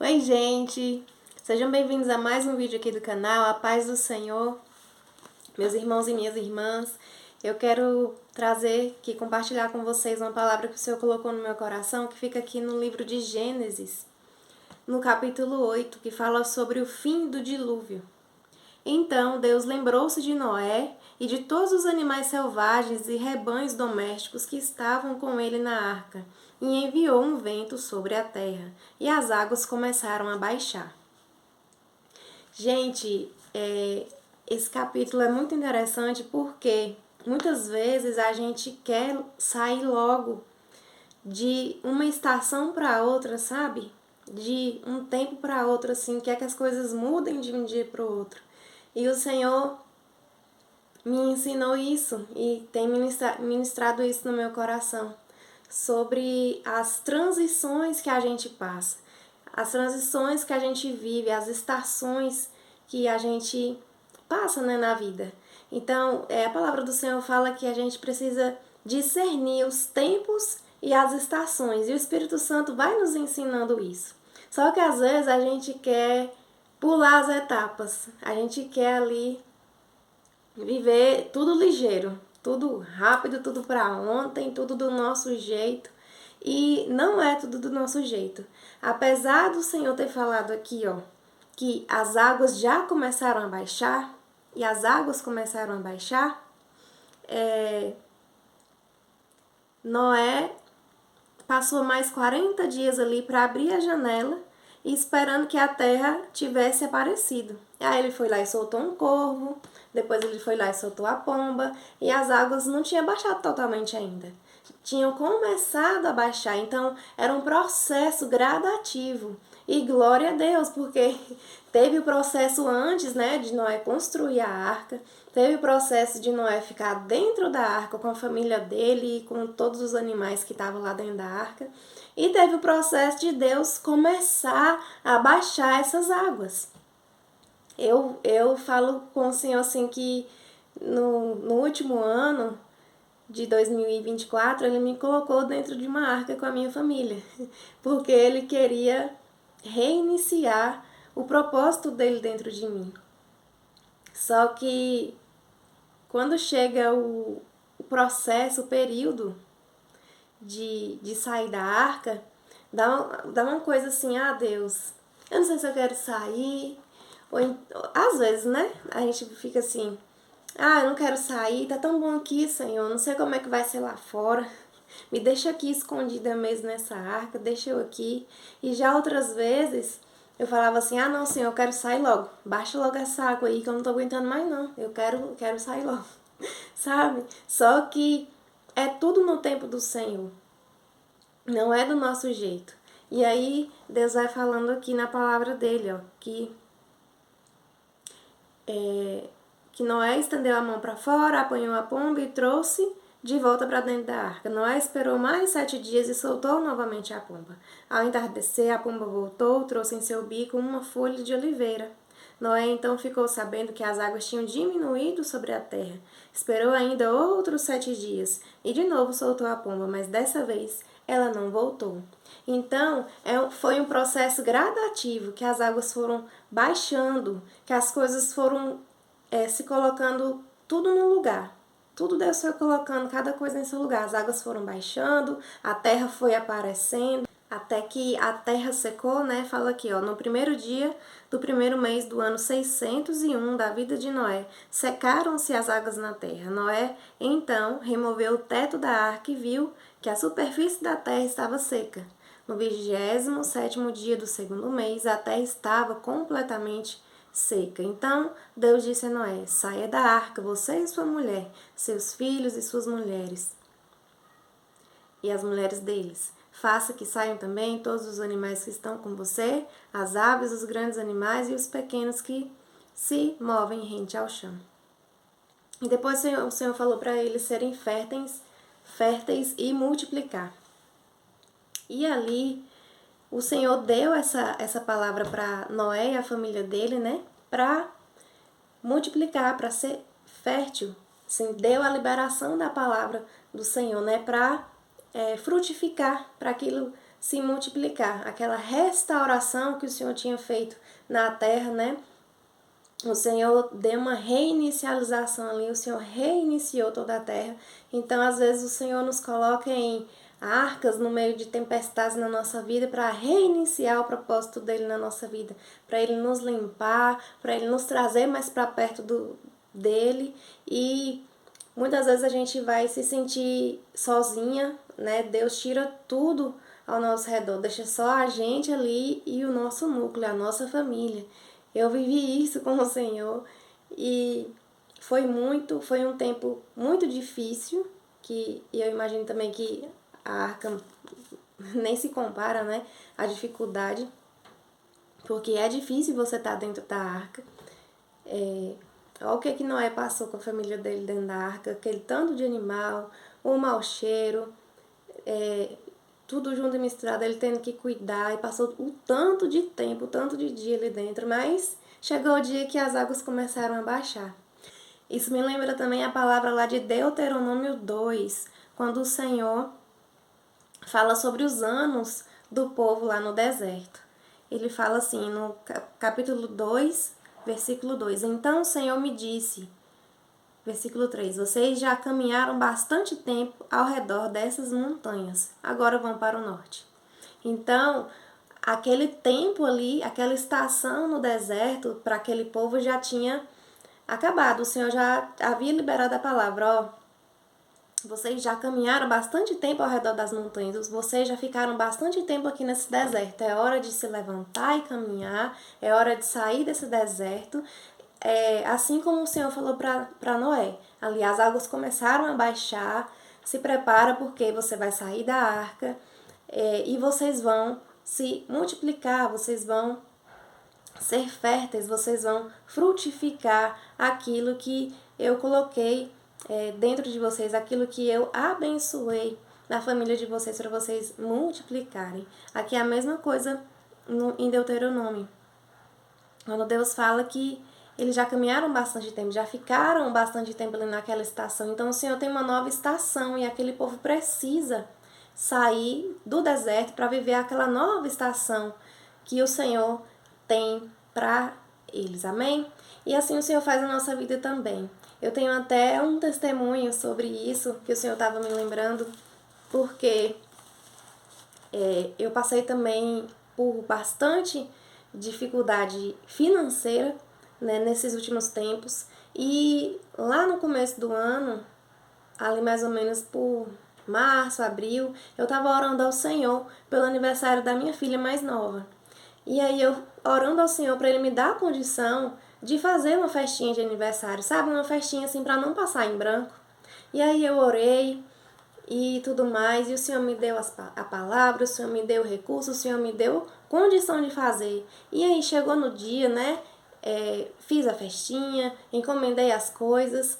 Oi, gente! Sejam bem-vindos a mais um vídeo aqui do canal, a paz do Senhor, meus irmãos e minhas irmãs. Eu quero trazer aqui, compartilhar com vocês uma palavra que o Senhor colocou no meu coração, que fica aqui no livro de Gênesis, no capítulo 8, que fala sobre o fim do dilúvio. Então Deus lembrou-se de Noé e de todos os animais selvagens e rebanhos domésticos que estavam com ele na arca, e enviou um vento sobre a terra, e as águas começaram a baixar. Gente, esse capítulo é muito interessante porque muitas vezes a gente quer sair logo de uma estação para outra, sabe? De um tempo para outro, assim, quer que as coisas mudem de um dia para o outro. E o Senhor me ensinou isso e tem ministrado isso no meu coração, sobre as transições que a gente passa, as transições que a gente vive, as estações que a gente passa, né, na vida. Então, a palavra do Senhor fala que a gente precisa discernir os tempos e as estações, e o Espírito Santo vai nos ensinando isso. Só que às vezes a gente quer pular as etapas, a gente quer ali viver tudo ligeiro, tudo rápido, tudo para ontem, tudo do nosso jeito. E não é tudo do nosso jeito. Apesar do Senhor ter falado aqui, ó, que as águas já começaram a baixar, e as águas começaram a baixar, Noé passou mais 40 dias ali para abrir a janela e esperando que a terra tivesse aparecido. Aí ele foi lá e soltou um corvo, depois ele foi lá e soltou a pomba, e as águas não tinham baixado totalmente ainda. Tinham começado a baixar, então era um processo gradativo. E glória a Deus, porque teve o processo antes, né, de Noé construir a arca, teve o processo de Noé ficar dentro da arca com a família dele e com todos os animais que estavam lá dentro da arca, e teve o processo de Deus começar a baixar essas águas. Eu falo com o Senhor assim que no último ano de 2024, ele me colocou dentro de uma arca com a minha família, porque ele queria reiniciar o propósito dele dentro de mim. Só que quando chega o processo, o período de sair da arca, dá uma coisa assim, Deus, eu não sei se eu quero sair, ou às vezes, né, a gente fica assim, eu não quero sair, tá tão bom aqui, Senhor, não sei como é que vai ser lá fora, me deixa aqui escondida mesmo nessa arca, deixa eu aqui. E já outras vezes eu falava assim, não, Senhor, eu quero sair logo, baixa logo essa água aí que eu não tô aguentando mais não, eu quero sair logo, sabe? Só que é tudo no tempo do Senhor, não é do nosso jeito. E aí Deus vai falando aqui na palavra dele, ó, que Noé estendeu a mão para fora, apanhou a pomba e trouxe de volta para dentro da arca. Noé esperou mais 7 dias e soltou novamente a pomba. Ao entardecer, a pomba voltou, trouxe em seu bico uma folha de oliveira. Noé então ficou sabendo que as águas tinham diminuído sobre a terra. Esperou ainda outros 7 dias e de novo soltou a pomba, mas dessa vez ela não voltou. Então, foi um processo gradativo, que as águas foram baixando, que as coisas foram se colocando tudo no lugar. Tudo Deus foi colocando cada coisa em seu lugar. As águas foram baixando, a terra foi aparecendo, até que a terra secou, né? Fala aqui, ó, no primeiro dia do primeiro mês do ano 601 da vida de Noé, secaram-se as águas na terra. Noé, então, removeu o teto da arca e viu que a superfície da terra estava seca. No 27º dia do segundo mês, a terra estava completamente seca. Então Deus disse a Noé, saia da arca, você e sua mulher, seus filhos e suas mulheres, e as mulheres deles. Faça que saiam também todos os animais que estão com você, as aves, os grandes animais e os pequenos que se movem rente ao chão. E depois o Senhor falou para eles serem férteis e multiplicar. E ali o Senhor deu essa palavra para Noé e a família dele, né? Para multiplicar, para ser fértil. Assim, deu a liberação da palavra do Senhor, né? Para frutificar, para aquilo se multiplicar. Aquela restauração que o Senhor tinha feito na terra, né? O Senhor deu uma reinicialização ali, o Senhor reiniciou toda a terra. Então, às vezes, o Senhor nos coloca em arcas no meio de tempestades na nossa vida para reiniciar o propósito dele na nossa vida, para ele nos limpar, para ele nos trazer mais para perto dele. E muitas vezes a gente vai se sentir sozinha, né? Deus tira tudo ao nosso redor, deixa só a gente ali e o nosso núcleo, a nossa família. Eu vivi isso com o Senhor e foi um tempo muito difícil, que eu imagino também que a arca nem se compara, né, a dificuldade, porque é difícil você estar dentro da arca. Olha o que Noé passou com a família dele dentro da arca, aquele tanto de animal, o mau cheiro, tudo junto e misturado, ele tendo que cuidar, e passou o tanto de tempo, o tanto de dia ali dentro, mas chegou o dia que as águas começaram a baixar. Isso me lembra também a palavra lá de Deuteronômio 2, quando o Senhor fala sobre os anos do povo lá no deserto. Ele fala assim, no capítulo 2, versículo 2, então o Senhor me disse, versículo 3, vocês já caminharam bastante tempo ao redor dessas montanhas, agora vão para o norte. Então, aquele tempo ali, aquela estação no deserto, para aquele povo já tinha acabado. O Senhor já havia liberado a palavra, ó, vocês já caminharam bastante tempo ao redor das montanhas, vocês já ficaram bastante tempo aqui nesse deserto, é hora de se levantar e caminhar, é hora de sair desse deserto. Assim como o Senhor falou para Noé. Ali as águas começaram a baixar, se prepara porque você vai sair da arca e vocês vão se multiplicar, vocês vão ser férteis, vocês vão frutificar aquilo que eu coloquei dentro de vocês, aquilo que eu abençoei na família de vocês para vocês multiplicarem. Aqui é a mesma coisa em Deuteronômio, quando Deus fala que eles já caminharam bastante tempo, já ficaram bastante tempo ali naquela estação. Então o Senhor tem uma nova estação e aquele povo precisa sair do deserto para viver aquela nova estação que o Senhor tem para eles. Amém? E assim o Senhor faz na nossa vida também. Eu tenho até um testemunho sobre isso que o Senhor estava me lembrando, porque eu passei também por bastante dificuldade financeira, né, nesses últimos tempos, e lá no começo do ano, ali mais ou menos por março, abril, eu estava orando ao Senhor pelo aniversário da minha filha mais nova. E aí eu orando ao Senhor para Ele me dar a condição de fazer uma festinha de aniversário, sabe? Uma festinha assim para não passar em branco. E aí eu orei e tudo mais, e o Senhor me deu a palavra, o Senhor me deu o recurso, o Senhor me deu condição de fazer. E aí chegou no dia, né? Fiz a festinha, encomendei as coisas.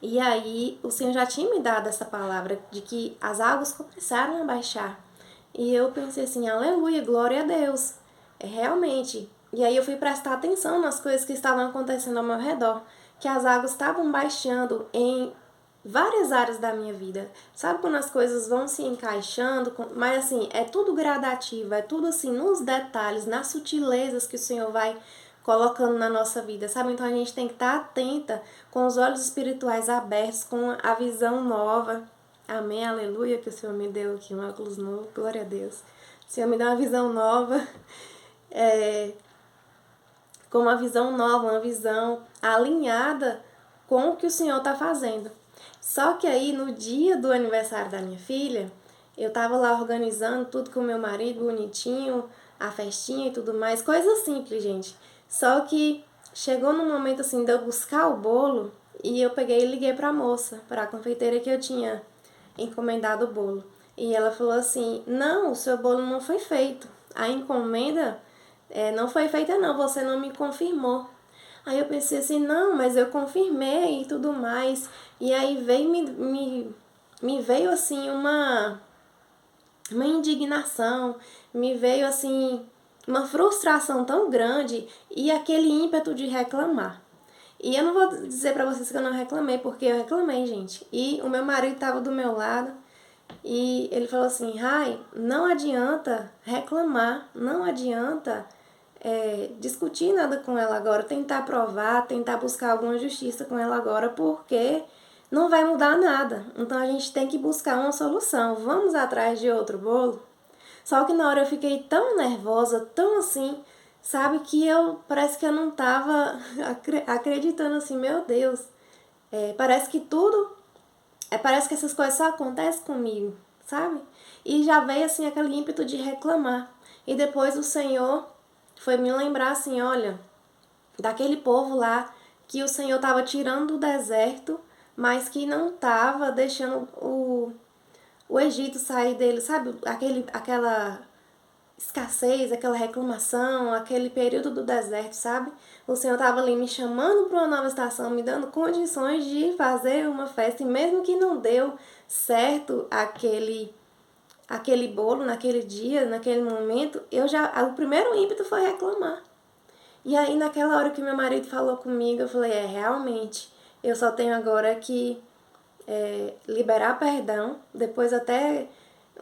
E aí o Senhor já tinha me dado essa palavra de que as águas começaram a baixar. E eu pensei assim, aleluia, glória a Deus. Realmente. E aí eu fui prestar atenção nas coisas que estavam acontecendo ao meu redor. Que as águas estavam baixando em várias áreas da minha vida. Sabe quando as coisas vão se encaixando? Mas assim, é tudo gradativo, é tudo assim nos detalhes, nas sutilezas que o Senhor vai colocando na nossa vida, sabe? Então a gente tem que estar atenta, com os olhos espirituais abertos, com a visão nova. Amém, aleluia, que o Senhor me deu aqui um óculos novo, glória a Deus. O Senhor me deu uma visão nova, com uma visão nova, uma visão alinhada com o que o Senhor está fazendo. Só que aí, no dia do aniversário da minha filha, eu tava lá organizando tudo com o meu marido, bonitinho, a festinha e tudo mais, coisa simples, gente. Só que chegou num momento assim de eu buscar o bolo e eu peguei e liguei pra moça, pra confeiteira que eu tinha encomendado o bolo. E ela falou assim, não, o seu bolo não foi feito. A encomenda não foi feita não, você não me confirmou. Aí eu pensei assim, não, mas eu confirmei e tudo mais. E aí veio me veio assim uma indignação, me veio assim uma frustração tão grande e aquele ímpeto de reclamar. E eu não vou dizer pra vocês que eu não reclamei, porque eu reclamei, gente. E o meu marido tava do meu lado E ele falou assim, Rai, não adianta reclamar, não adianta discutir nada com ela agora, tentar provar, tentar buscar alguma justiça com ela agora, porque não vai mudar nada. Então a gente tem que buscar uma solução. Vamos atrás de outro bolo? Só que na hora eu fiquei tão nervosa, tão assim, sabe, que parece que eu não tava acreditando assim, meu Deus, parece que parece que essas coisas só acontecem comigo, sabe? E já veio assim aquele ímpeto de reclamar. E depois o Senhor foi me lembrar assim, olha, daquele povo lá que o Senhor estava tirando do deserto, mas que não estava deixando o Egito sair dele, sabe? Aquela escassez, aquela reclamação, aquele período do deserto, sabe? O Senhor estava ali me chamando para uma nova estação, me dando condições de fazer uma festa, e mesmo que não deu certo aquele bolo naquele dia, naquele momento, o primeiro ímpeto foi reclamar. E aí naquela hora que meu marido falou comigo, eu falei, realmente, eu só tenho agora que liberar perdão. Depois até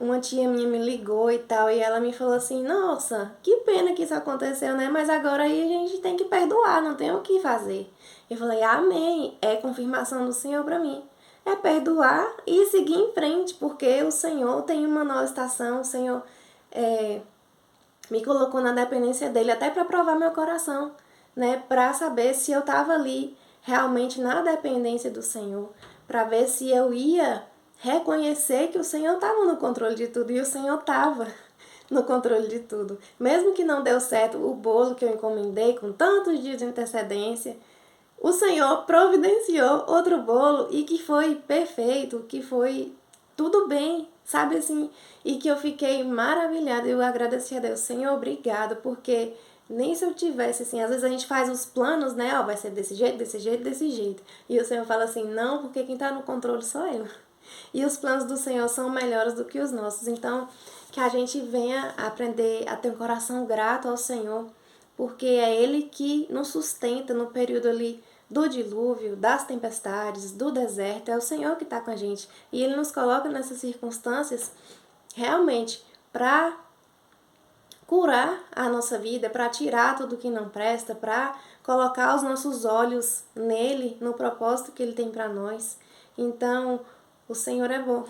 uma tia minha me ligou e tal, e ela me falou assim, nossa, que pena que isso aconteceu, né? Mas agora aí a gente tem que perdoar, não tem o que fazer. Eu falei, amém, é confirmação do Senhor pra mim. É perdoar e seguir em frente, porque o Senhor tem uma nova estação, o Senhor me colocou na dependência dele, até para provar meu coração, né? Para saber se eu estava ali realmente na dependência do Senhor, para ver se eu ia reconhecer que o Senhor estava no controle de tudo, e o Senhor estava no controle de tudo. Mesmo que não deu certo o bolo que eu encomendei com tantos dias de antecedência, o Senhor providenciou outro bolo e que foi perfeito, que foi tudo bem, sabe assim? E que eu fiquei maravilhada, eu agradeci a Deus, Senhor, obrigado, porque nem se eu tivesse, assim, às vezes a gente faz os planos, né, vai ser desse jeito, desse jeito, desse jeito. E o Senhor fala assim, não, porque quem tá no controle sou eu. E os planos do Senhor são melhores do que os nossos. Então, que a gente venha aprender a ter um coração grato ao Senhor, porque é Ele que nos sustenta no período ali do dilúvio, das tempestades, do deserto. É o Senhor que está com a gente. E Ele nos coloca nessas circunstâncias realmente para curar a nossa vida, para tirar tudo que não presta, para colocar os nossos olhos nele, no propósito que Ele tem para nós. Então, o Senhor é bom.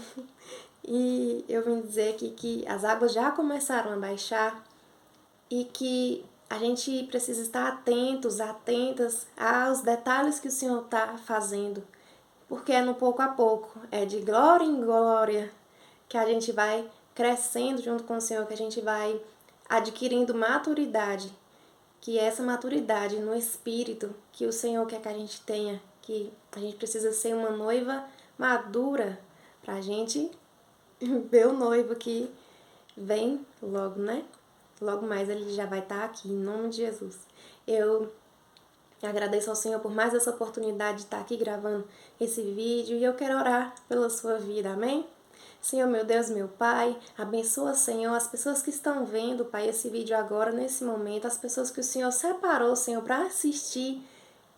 E eu vim dizer aqui que as águas já começaram a baixar e que a gente precisa estar atentas aos detalhes que o Senhor está fazendo, porque é no pouco a pouco, é de glória em glória que a gente vai crescendo junto com o Senhor, que a gente vai adquirindo maturidade, que é essa maturidade no espírito que o Senhor quer que a gente tenha, que a gente precisa ser uma noiva madura pra gente ver o noivo que vem logo, né? Logo mais ele já vai estar aqui, em nome de Jesus. Eu agradeço ao Senhor por mais essa oportunidade de estar aqui gravando esse vídeo e eu quero orar pela sua vida, amém? Senhor, meu Deus, meu Pai, abençoa, Senhor, as pessoas que estão vendo, Pai, esse vídeo agora, nesse momento, as pessoas que o Senhor separou, Senhor, para assistir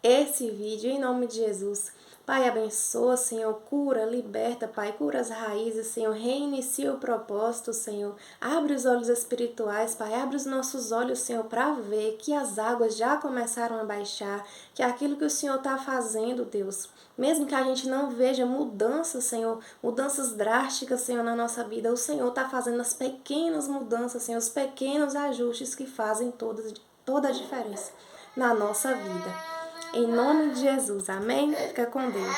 esse vídeo, em nome de Jesus. Pai, abençoa, Senhor, cura, liberta, Pai, cura as raízes, Senhor, reinicia o propósito, Senhor, abre os olhos espirituais, Pai, abre os nossos olhos, Senhor, para ver que as águas já começaram a baixar, que aquilo que o Senhor está fazendo, Deus, mesmo que a gente não veja mudanças, Senhor, mudanças drásticas, Senhor, na nossa vida, o Senhor está fazendo as pequenas mudanças, Senhor, os pequenos ajustes que fazem toda a diferença na nossa vida. Em nome de Jesus, amém? Fica com Deus.